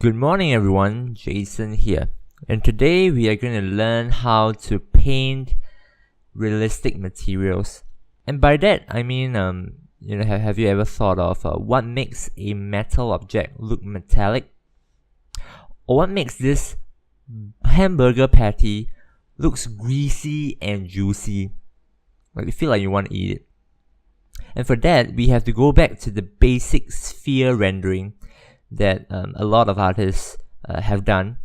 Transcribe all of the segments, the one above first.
Good morning everyone, Jason here, and today we are going to learn how to paint realistic materials. And by that I mean, have you ever thought of what makes a metal object look metallic? Or what makes this hamburger patty looks greasy and juicy? Like you feel like you want to eat it. And for that, we have to go back to the basic sphere rendering that a lot of artists have done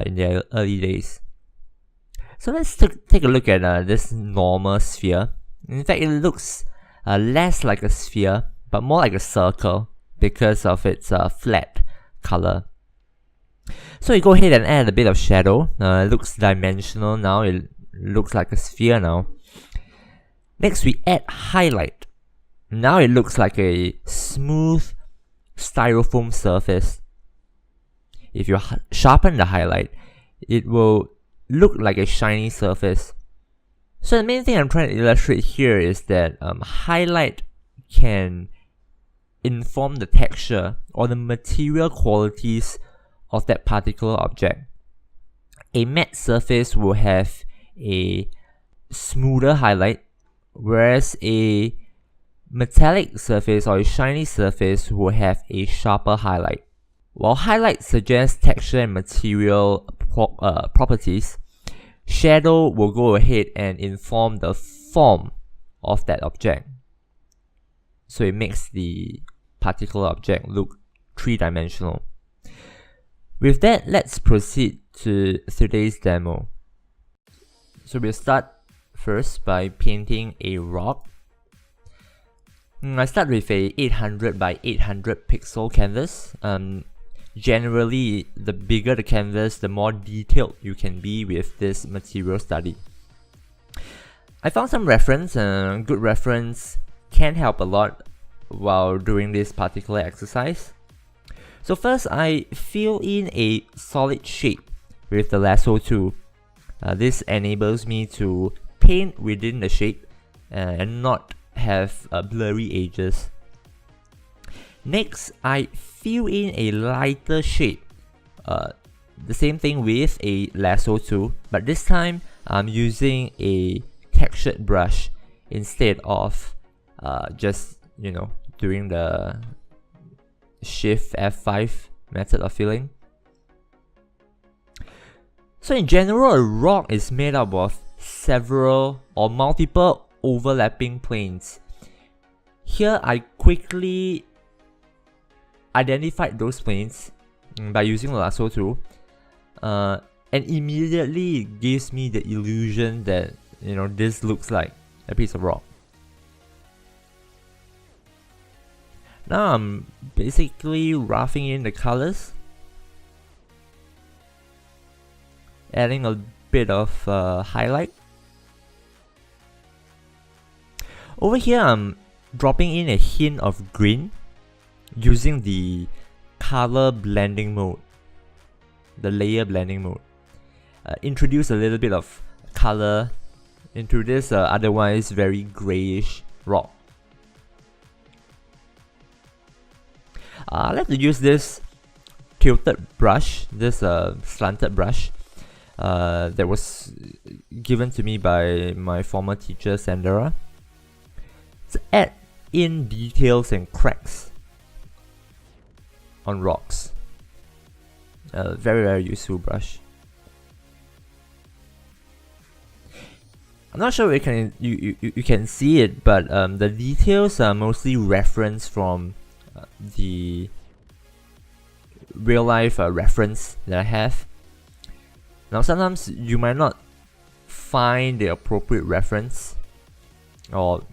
in their early days. So let's take a look at this normal sphere. In fact, it looks less like a sphere, but more like a circle because of its flat color. So we go ahead and add a bit of shadow. It looks dimensional now, it looks like a sphere now. Next, we add highlight. Now it looks like a smooth styrofoam surface. If you sharpen the highlight, it will look like a shiny surface. So the main thing I'm trying to illustrate here is that highlight can inform the texture or the material qualities of that particular object. A matte surface will have a smoother highlight, whereas a metallic surface or a shiny surface will have a sharper highlight. While highlight suggests texture and material properties, shadow will go ahead and inform the form of that object. So it makes the particular object look three-dimensional. With that, let's proceed to today's demo. So we'll start first by painting a rock. I start with a 800 by 800 pixel canvas. Generally, the bigger the canvas, the more detailed you can be with this material study. I found some reference, good reference can help a lot while doing this particular exercise. So first, I fill in a solid shape with the lasso tool. This enables me to paint within the shape and not have blurry edges. Next, I fill in a lighter shape. The same thing with a lasso tool, but this time I'm using a textured brush instead of just doing the Shift F5 method of filling. So in general, a rock is made up of several or multiple overlapping planes. Here I quickly identified those planes by using the lasso tool, and immediately it gives me the illusion that this looks like a piece of rock. Now I'm basically roughing in the colors, adding a bit of highlight. Over here, I'm dropping in a hint of green using the color blending mode, the layer blending mode. Introduce a little bit of color into this otherwise very grayish rock. I like to use this tilted brush, this slanted brush that was given to me by my former teacher Sandra, to add in details and cracks on rocks. Very useful brush. I'm not sure you can see it, but the details are mostly referenced from the real life reference that I have. Now sometimes you might not find the appropriate reference, or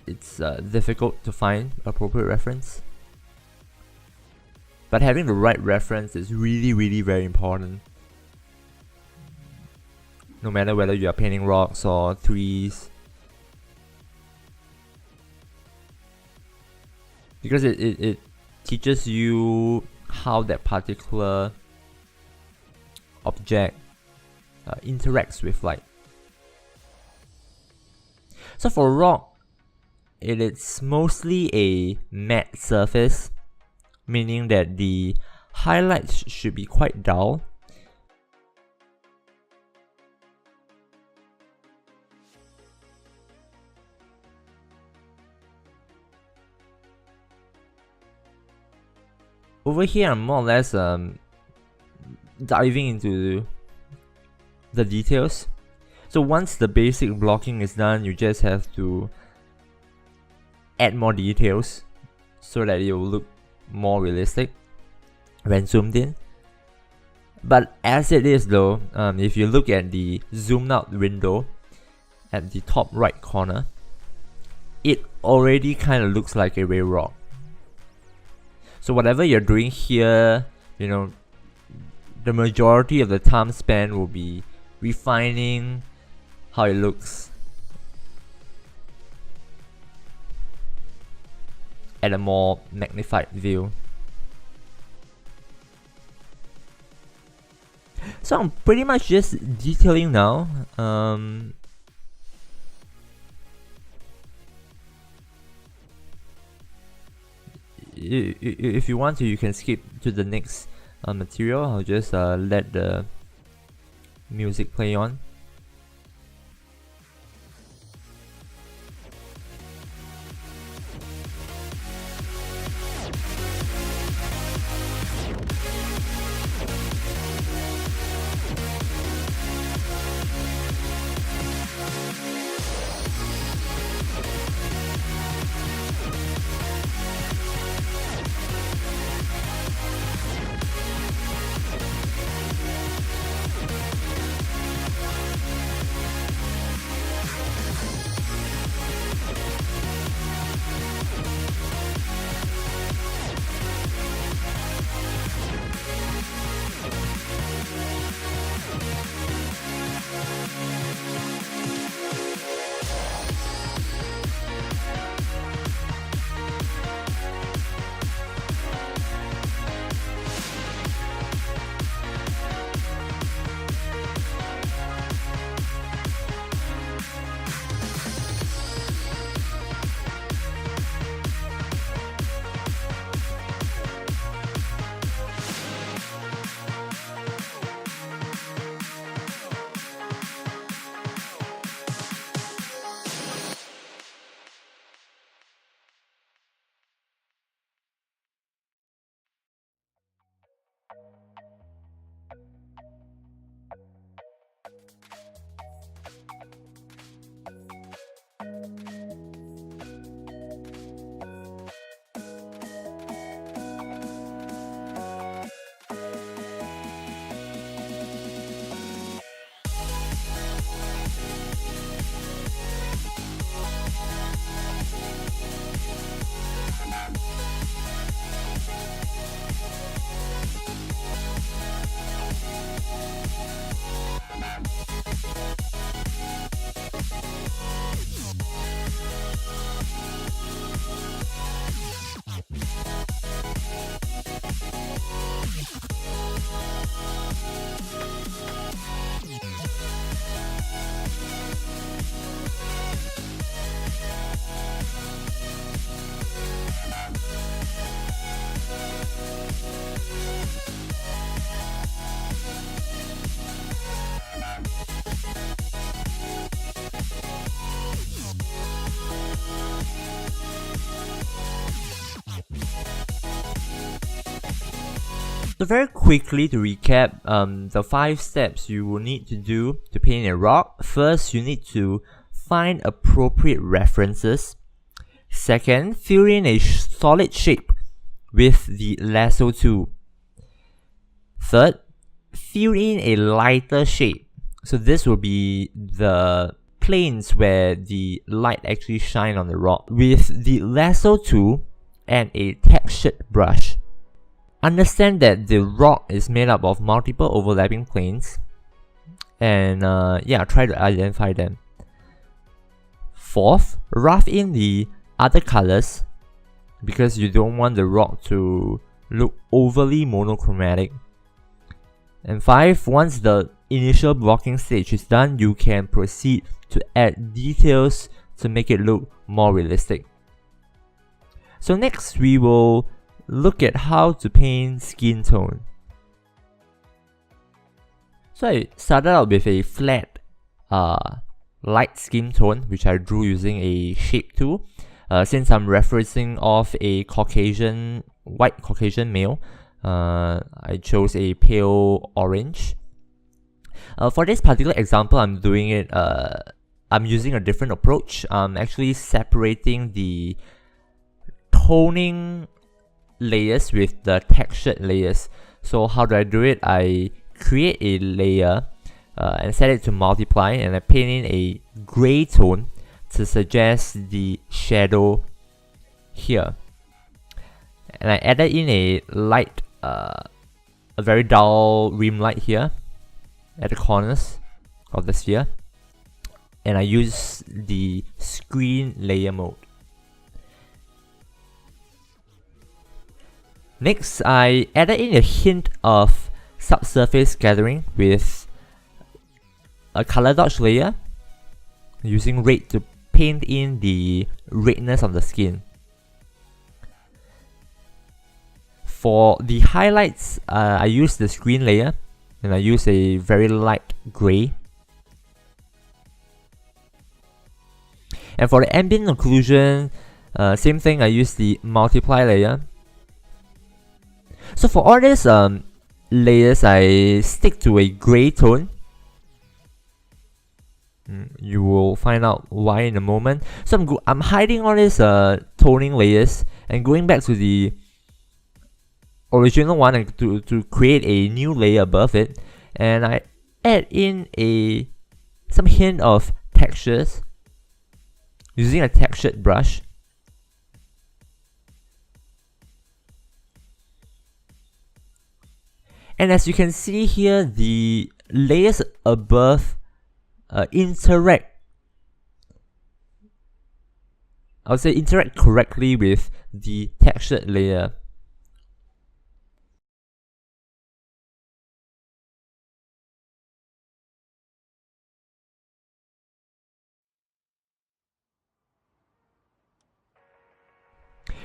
it's difficult to find appropriate reference, but having the right reference is really very important, no matter whether you are painting rocks or trees, because it teaches you how that particular object interacts with light. So for rock, it's mostly a matte surface, meaning that the highlights should be quite dull. Over here, I'm more or less diving into the details. So once the basic blocking is done, you just have to add more details so that it will look more realistic when zoomed in. But as it is though, if you look at the zoomed out window at the top right corner, it already kind of looks like a real rock. So whatever you're doing here, you know, the majority of the time spent will be refining how it looks at a more magnified view. So I'm pretty much just detailing now. If you want to, you can skip to the next material. I'll just let the music play on. So very quickly to recap, the 5 steps you will need to do to paint a rock. First, you need to find appropriate references. Second, fill in a solid shape with the lasso tool. Third, fill in a lighter shade. So this will be the planes where the light actually shine on the rock with the lasso tool and a textured brush. Understand that the rock is made up of multiple overlapping planes, and try to identify them. Fourth, rough in the other colors because you don't want the rock to look overly monochromatic. And 5, once the initial blocking stage is done, you can proceed to add details to make it look more realistic. So next we will look at how to paint skin tone. So I started out with a flat light skin tone, which I drew using a shape tool. Since I'm referencing off a white Caucasian male, I chose a pale orange. For this particular example, I'm using a different approach. I'm actually separating the toning layers with the textured layers. So how do I do it? I create a layer and set it to multiply, and I paint in a gray tone to suggest the shadow here. And I added in a light, a very dull rim light here at the corners of the sphere, and I use the screen layer mode. Next, I added in a hint of subsurface gathering with a color dodge layer using red to paint in the redness of the skin. For the highlights, I use the screen layer, and I use a very light gray. And for the ambient occlusion, same thing, I use the multiply layer. So for all these layers, I stick to a gray tone. You will find out why in a moment. So I'm hiding all these toning layers and going back to the original one and to create a new layer above it, and I add in some hint of textures using a textured brush. And as you can see here, the layers above interact correctly with the textured layer.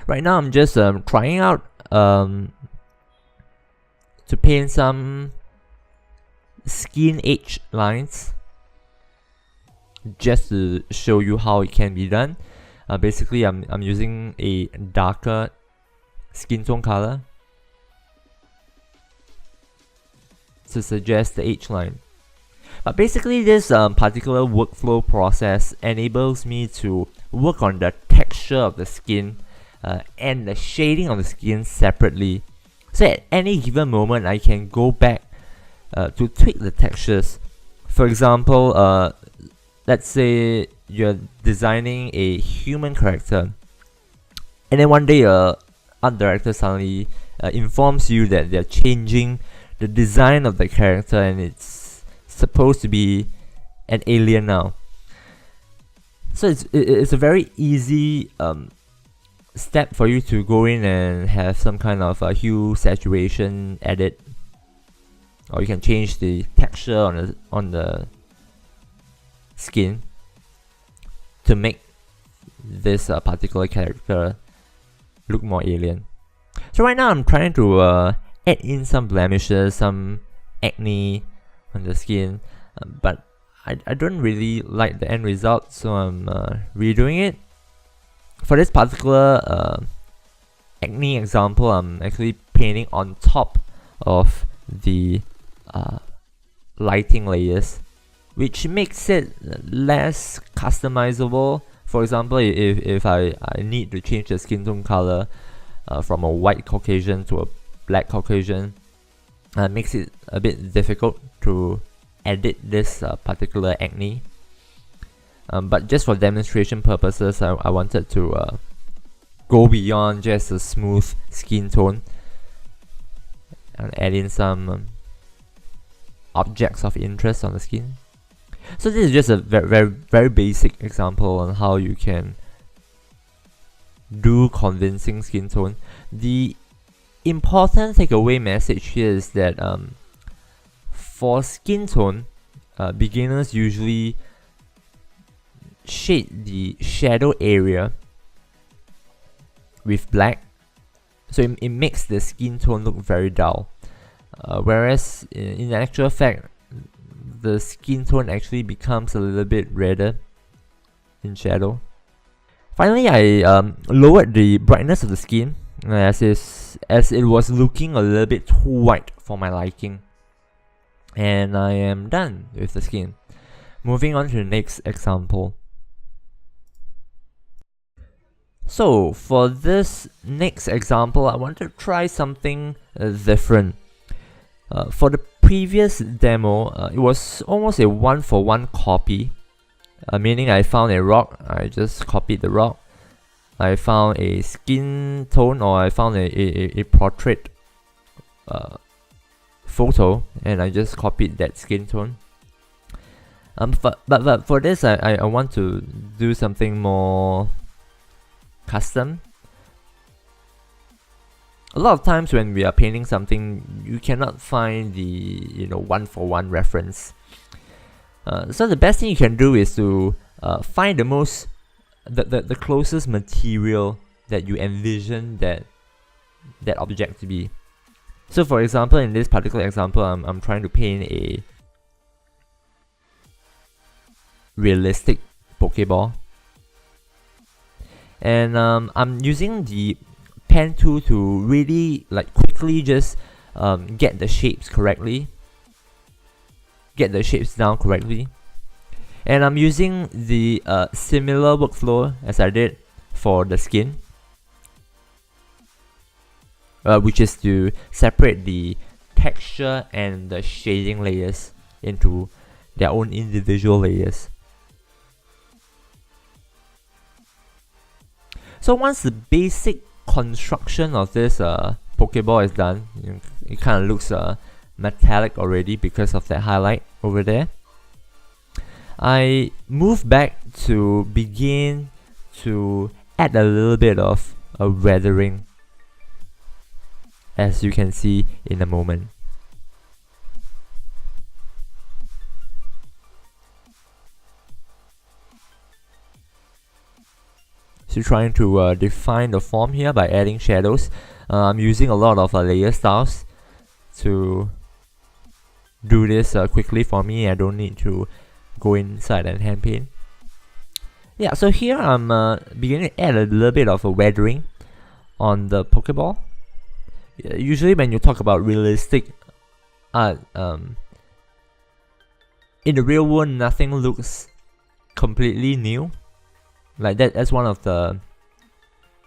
Right now I'm just trying out to paint some skin edge lines just to show you how it can be done. Basically I'm using a darker skin tone color to suggest the edge line. But basically this particular workflow process enables me to work on the texture of the skin and the shading of the skin separately. So at any given moment I can go back to tweak the textures. For example, let's say you're designing a human character, and then one day art director suddenly informs you that they're changing the design of the character and it's supposed to be an alien now. So it's a very easy step for you to go in and have some kind of hue saturation edit, or you can change the texture on the skin to make this particular character look more alien. So right now I'm trying to add in some blemishes, some acne on the skin, but I don't really like the end result, so I'm redoing it. For this particular acne example, I'm actually painting on top of the lighting layers, which makes it less customizable. For example, if I need to change the skin tone color from a white Caucasian to a black Caucasian, makes it a bit difficult to edit this particular acne. But just for demonstration purposes, I wanted to go beyond just a smooth skin tone and add in some objects of interest on the skin. So this is just a very basic example on how you can do convincing skin tone. The important takeaway message here is that for skin tone, beginners usually shade the shadow area with black So it makes the skin tone look very dull. Whereas in actual fact, the skin tone actually becomes a little bit redder in shadow. Finally, I lowered the brightness of the skin as it was looking a little bit too white for my liking. And I am done with the skin. Moving on to the next example. So for this next example, I want to try something different. For the previous demo, it was almost a one-for-one copy, meaning I found a rock, I just copied the rock. I found a skin tone, or I found a portrait photo, and I just copied that skin tone. But for this, I want to do something more custom. A lot of times when we are painting something, you cannot find the one-for-one reference. So the best thing you can do is to find the closest material that you envision that object to be. So for example, in this particular example, I'm trying to paint a realistic Pokeball, and I'm using the pen tool to really quickly just get the shapes correctly, get the shapes down correctly. And I'm using the similar workflow as I did for the skin, which is to separate the texture and the shading layers into their own individual layers. So once the basic construction of this Pokeball is done, it kind of looks metallic already because of that highlight over there. I move back to begin to add a little bit of a weathering, as you can see in a moment. So trying to define the form here by adding shadows. I'm using a lot of layer styles to do this quickly for me. I don't need to go inside and hand paint. Yeah, so here I'm beginning to add a little bit of a weathering on the Pokeball. Usually when you talk about realistic art, in the real world, nothing looks completely new. That's one of the,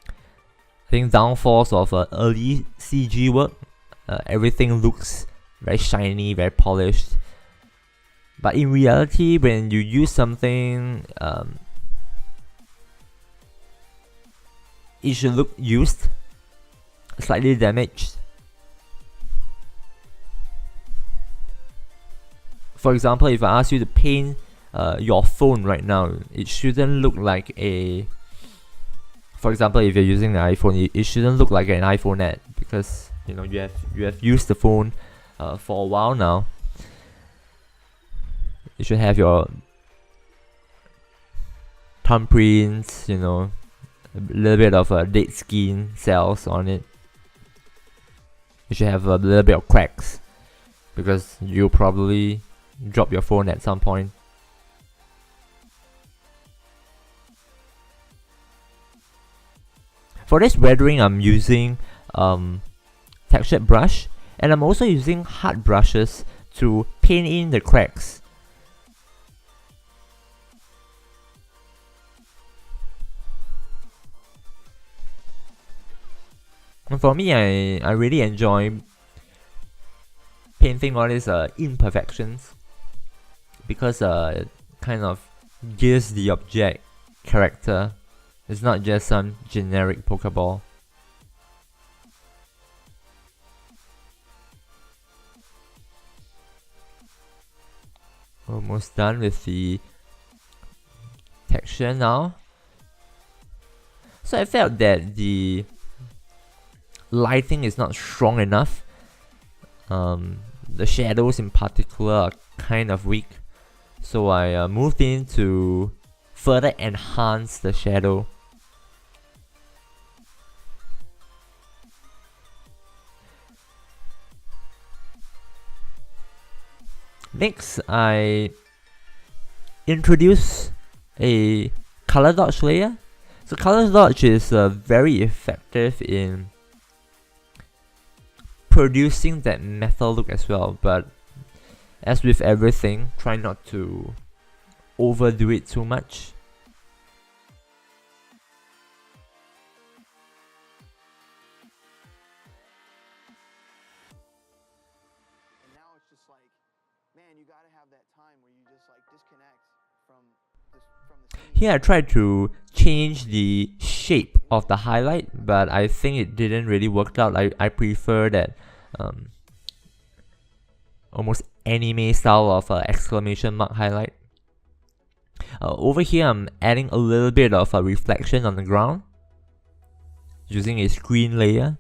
I think, downfalls of early CG work. Everything looks very shiny, very polished. But in reality, when you use something, it should look used, slightly damaged. For example, if I ask you to paint your phone right now, it shouldn't look like a, for example, if you're using an iPhone, it shouldn't look like an iPhone ad, because you have used the phone for a while now. You should have your thumbprints, a little bit of dead skin cells on it. You should have a little bit of cracks, because you'll probably drop your phone at some point. For this weathering, I'm using textured brush, and I'm also using hard brushes to paint in the cracks. And for me, I really enjoy painting all these imperfections, because it kind of gives the object character. It's not just some generic Pokeball. Almost done with the texture now. So I felt that the lighting is not strong enough. The shadows in particular are kind of weak. So I moved in to further enhance the shadow. Next, I introduce a color dodge layer. So color dodge is very effective in producing that metal look as well, but as with everything, try not to overdo it too much. And now it's just like, man, you gotta have that time where you just like disconnect from the scene. Here I tried to change the shape of the highlight, but I think it didn't really work out. I prefer that almost anime style of exclamation mark highlight. Over here I'm adding a little bit of a reflection on the ground using a screen layer.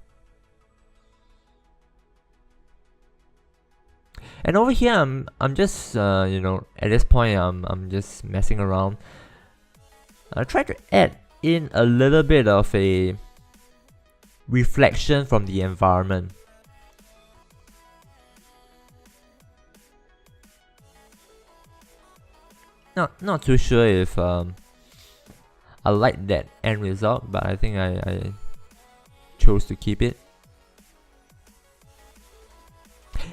And over here I'm just at this point I'm just messing around. I try to add in a little bit of a reflection from the environment. Not too sure if I like that end result, but I think I chose to keep it.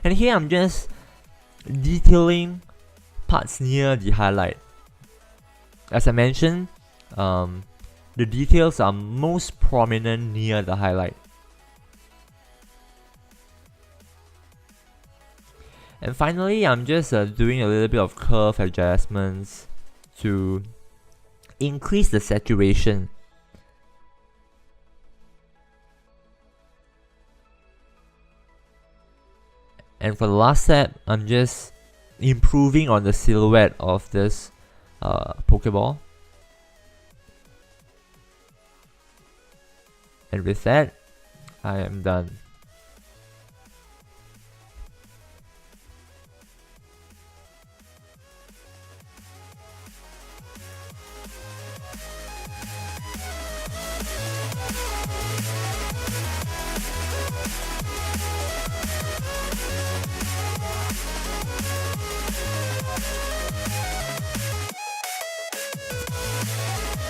And here I'm just detailing parts near the highlight. As I mentioned, the details are most prominent near the highlight. And finally, I'm just doing a little bit of curve adjustments to increase the saturation. And for the last step, I'm just improving on the silhouette of this Pokeball. And with that, I am done.